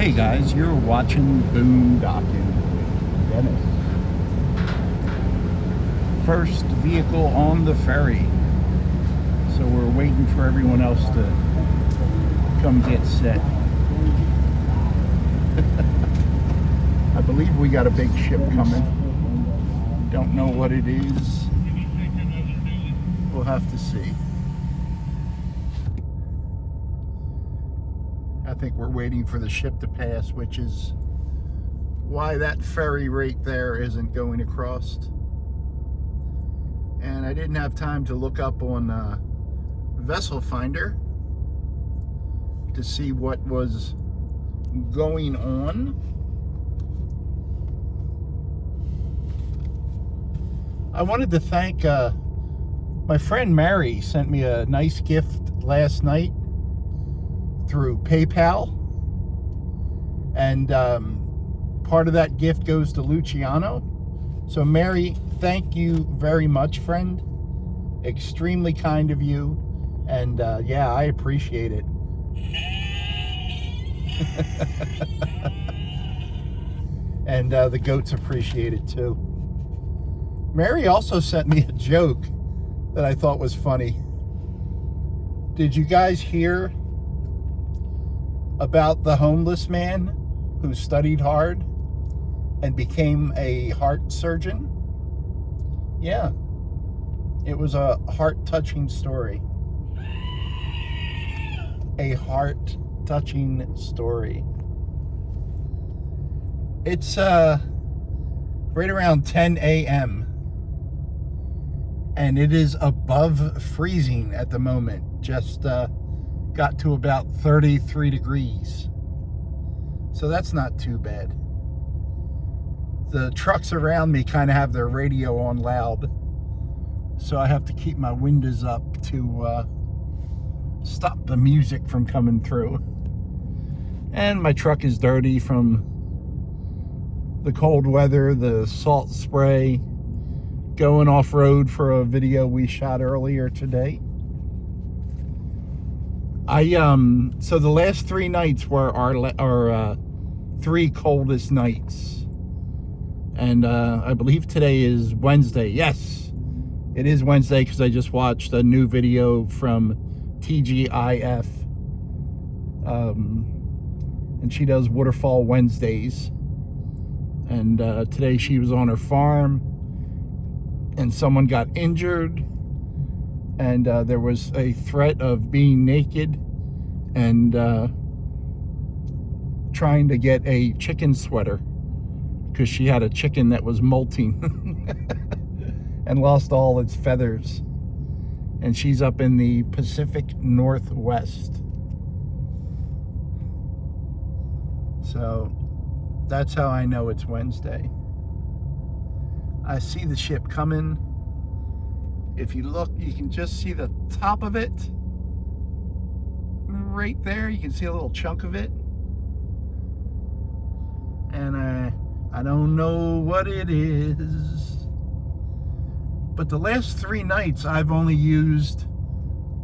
Hey guys, you're watching Boondocking with Dennis. First vehicle on the ferry. So we're waiting for everyone else to come get set. I believe we got a big ship coming. Don't know what it is. We'll have to see. I think we're waiting for the ship to pass, which is why that ferry right there isn't going across. And I didn't have time to look up on Vessel Finder to see what was going on. I wanted to thank my friend Mary. Sent me a nice gift last night through PayPal, and part of that gift goes to Luciano. So Mary, thank you very much, friend. Extremely kind of you, and yeah, I appreciate it. And the goats appreciate it too. Mary also sent me a joke that I thought was funny. Did you guys hear about the homeless man who studied hard and became a heart surgeon? Yeah, it was a heart-touching story. A heart-touching story. It's right around 10 a.m. and it is above freezing at the moment. Just got to about 33 degrees. So that's not too bad. The trucks around me kind of have their radio on loud, so I have to keep my windows up to stop the music from coming through. And my truck is dirty from the cold weather, the salt spray, going off-road for a video we shot earlier today. So the last 3 nights were our 3 coldest nights. And I believe today is Wednesday. Yes, it is Wednesday because I just watched a new video from TGIF. And she does Waterfall Wednesdays. And today she was on her farm and someone got injured. And there was a threat of being naked and trying to get a chicken sweater because she had a chicken that was molting and lost all its feathers. And she's up in the Pacific Northwest. So that's how I know it's Wednesday. I see the ship coming. If you look, you can just see the top of it. Right there, you can see a little chunk of it. And I don't know what it is. But the last 3 nights, I've only used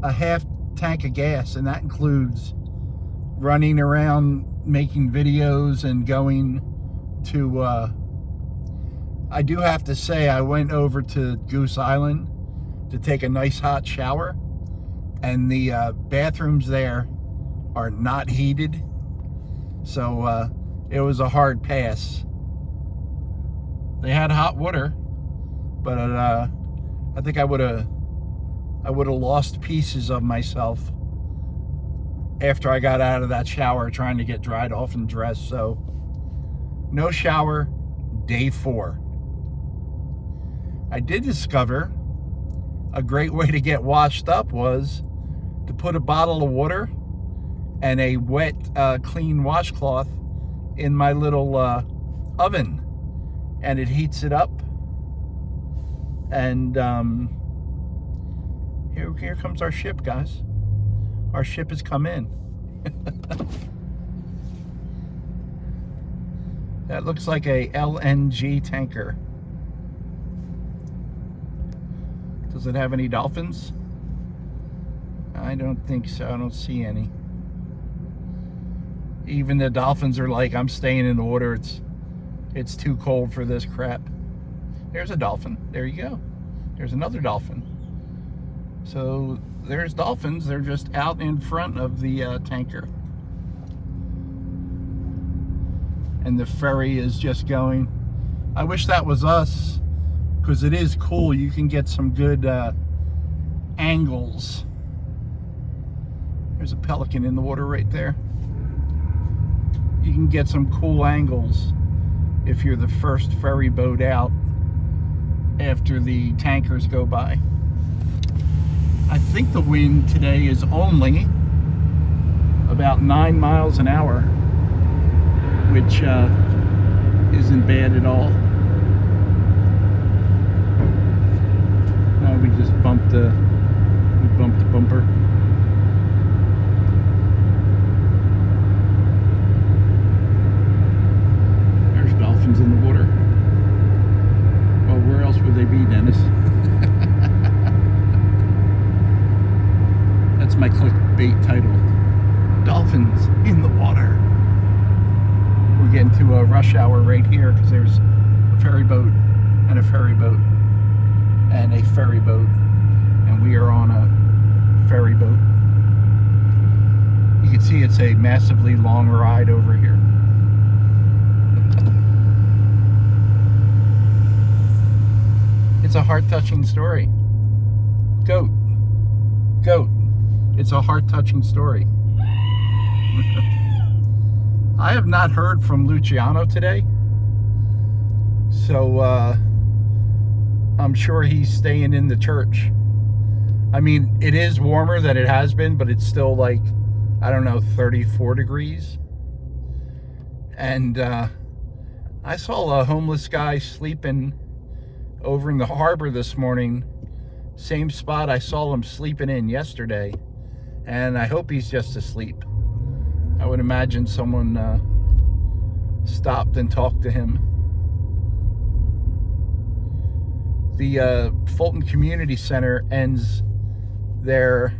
a half tank of gas, and that includes running around making videos and going to, I do have to say, I went over to Goose Island to take a nice hot shower, and the bathrooms there are not heated, so it was a hard pass. They had hot water, but I think I would have lost pieces of myself after I got out of that shower trying to get dried off and dressed. So no shower, day 4. I did discover a great way to get washed up was to put a bottle of water and a wet, clean washcloth in my little oven, and it heats it up. And here comes our ship, guys. Our ship has come in. That looks like a LNG tanker. Does it have any dolphins? I don't think so. I don't see any. Even the dolphins are like, I'm staying in the water. It's too cold for this crap. There's a dolphin. There you go. There's another dolphin. So there's dolphins. They're just out in front of the tanker. And the ferry is just going. I wish that was us, because it is cool. You can get some good angles. There's a pelican in the water right there. You can get some cool angles if you're the first ferry boat out after the tankers go by. I think the wind today is only about 9 miles an hour, which isn't bad at all. We just bumped the bumper. There's dolphins in the water. Well, where else would they be, Dennis? That's my clickbait title. Dolphins in the water. We're getting to a rush hour right here because there's a ferry boat and a ferry boat and a ferry boat, and we are on a ferry boat. You can see it's a massively long ride over here. It's a heart-touching story. Goat. It's a heart-touching story. I have not heard from Luciano today, so I'm sure he's staying in the church. I mean, it is warmer than it has been, but it's still like, I don't know, 34 degrees. And I saw a homeless guy sleeping over in the harbor this morning. Same spot I saw him sleeping in yesterday. And I hope he's just asleep. I would imagine someone stopped and talked to him. The Fulton Community Center ends their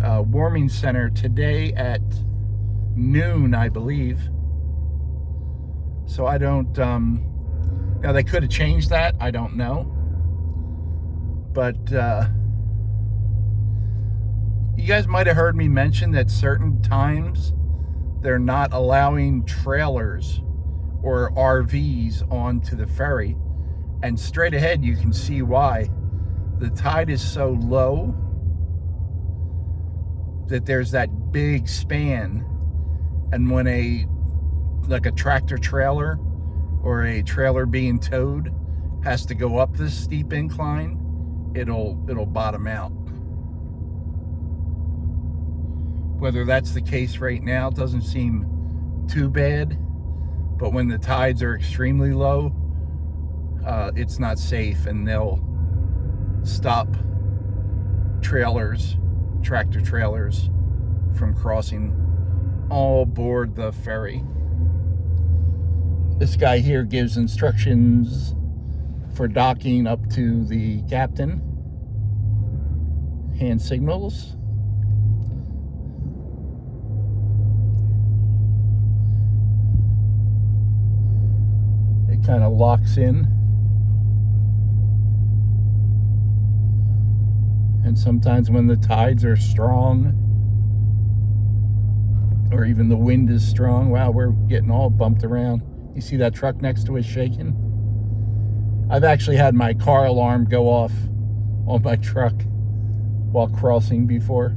warming center today at noon, I believe. So I don't, now they could have changed that, I don't know. But you guys might have heard me mention that certain times they're not allowing trailers or RVs onto the ferry. And straight ahead, you can see why. The tide is so low that there's that big span. And when a tractor trailer or a trailer being towed has to go up this steep incline, it'll bottom out. Whether that's the case right now doesn't seem too bad, but when the tides are extremely low, it's not safe, and they'll stop tractor trailers from crossing all aboard the ferry. This guy here gives instructions for docking up to the captain. Hand signals. It kind of locks in. And sometimes when the tides are strong, or even the wind is strong, wow, we're getting all bumped around. You see that truck next to us shaking? I've actually had my car alarm go off on my truck while crossing before.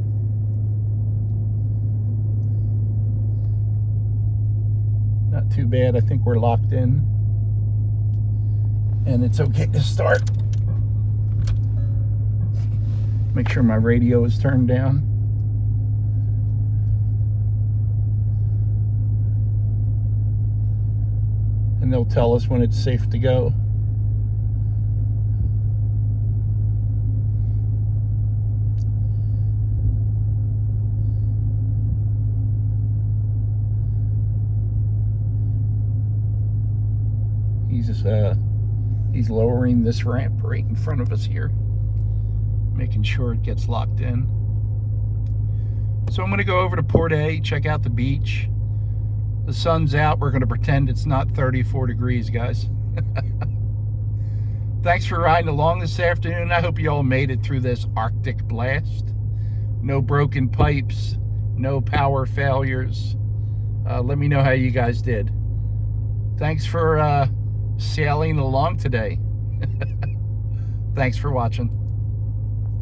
Not too bad. I think we're locked in. And it's okay to start. Make sure my radio is turned down. And they'll tell us when it's safe to go. He's lowering this ramp right in front of us here, making sure it gets locked in. So I'm going to go over to Port A, check out the beach. The sun's out. We're going to pretend it's not 34 degrees, guys. Thanks for riding along this afternoon. I hope you all made it through this Arctic blast. No broken pipes, no power failures. Let me know how you guys did. Thanks for sailing along today. Thanks for watching.